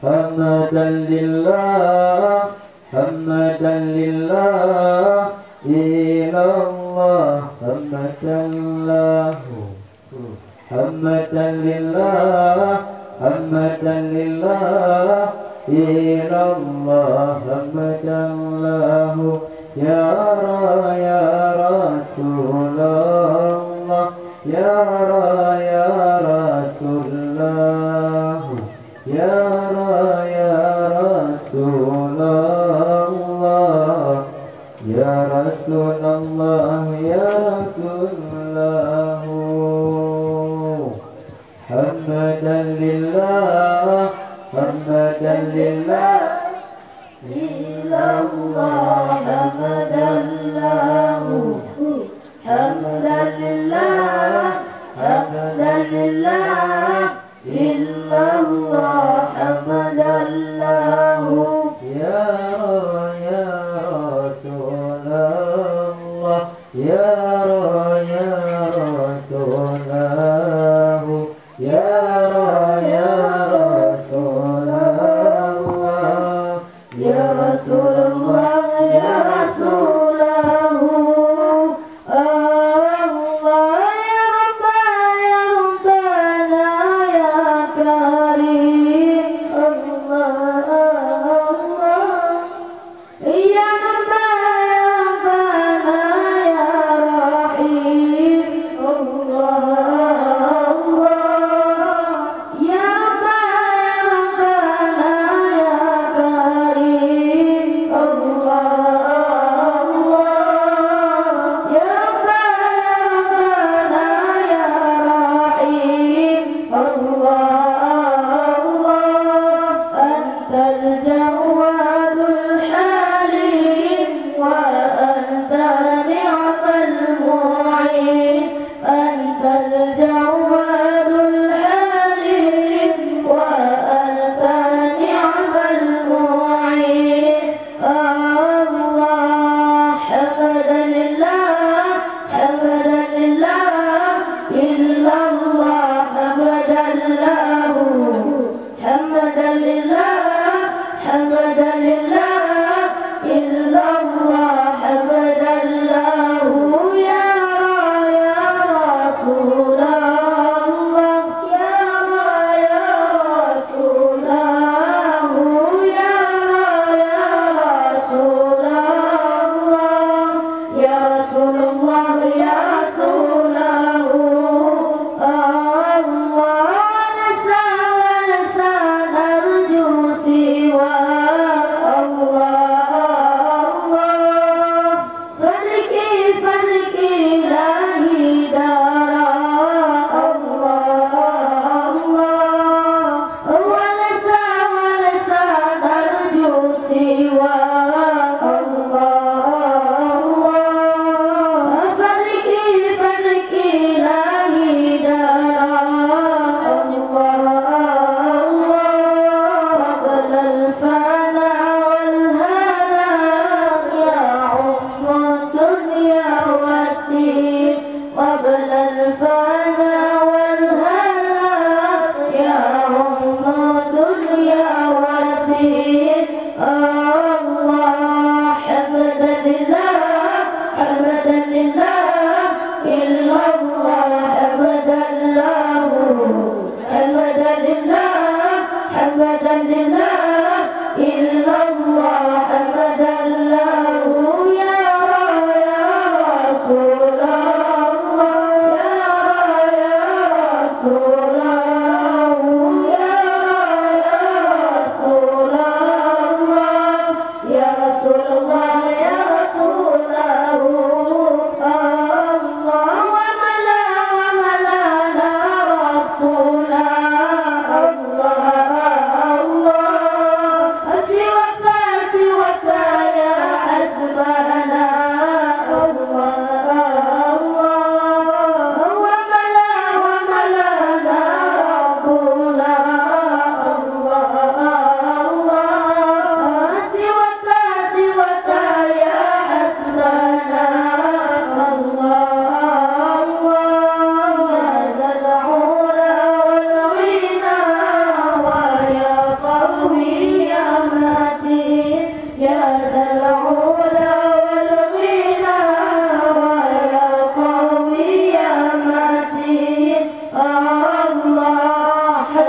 حمدا لله حمدا لله إلى الله حمدا له حمدا لله حمدا لله إلى الله حمدا له يا رسول الله يا رسول الله يا رسول الله يا رسول الله يا رسول الله حمدا لله حمدا لله إلا الله حمدا له حمدا لله حمدا لله إلا الله حمدا له يا رسول الله يا رسول الله يا رسول الله يا رسول الله يا رسول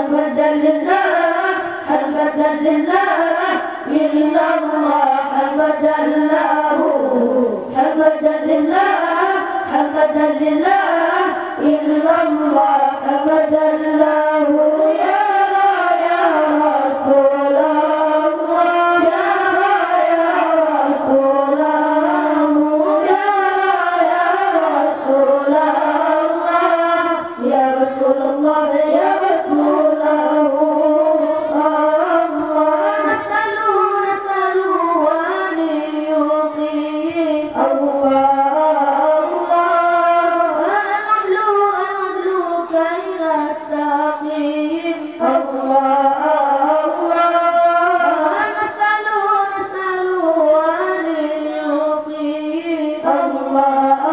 حمدا لله حمدا لله إلا الله حمدا له حمدا لله حمدا لله إلا الله حمدا له يا رسول الله يا رسول الله يا رسول الله يا رسول الله يا رسول الله نسأله أن يعطي الله كي نستقيم الله نسأله أن يعطي الله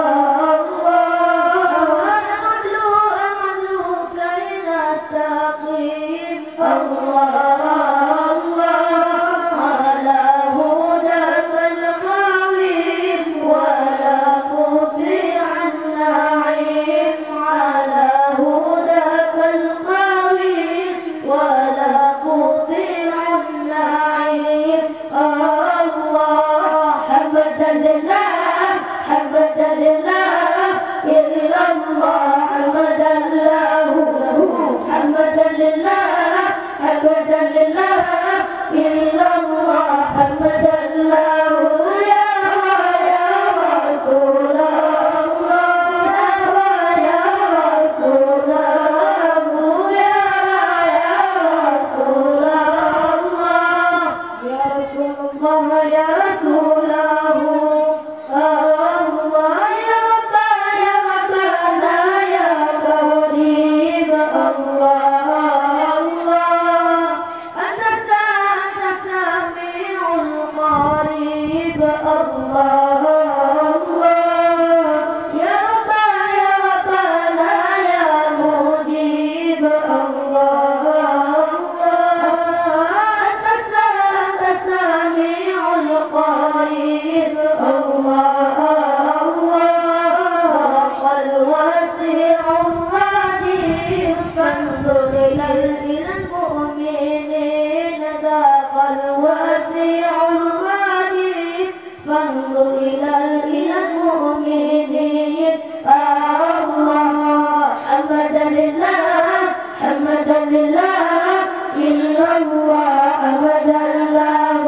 كي نستقيم الله على هداك القويم ولا تطيع النعيم على هداك القويم ولا تطيع النعيم الله حمدا لله حمدا لله إلا الله حمدا له حمدا لله حمدا لله إلا الله حمدا له يا رسول الله يا رسول الله يا رسول الله يا رسول الله يا رسول الله يا ربنا يا كريم الله أنت سميع القريب الله يا ربنا يا مجيب الله أنت سميع القريب الله الواسع الرحيم فانظر إلى المؤمنين ذاق الواسع الرحيم فانظر إلى المؤمنين الله حمدا لله حمدا لله إلا الله حمدا له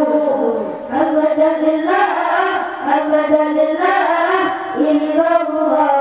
حمدا لله حمدا لله إلا الله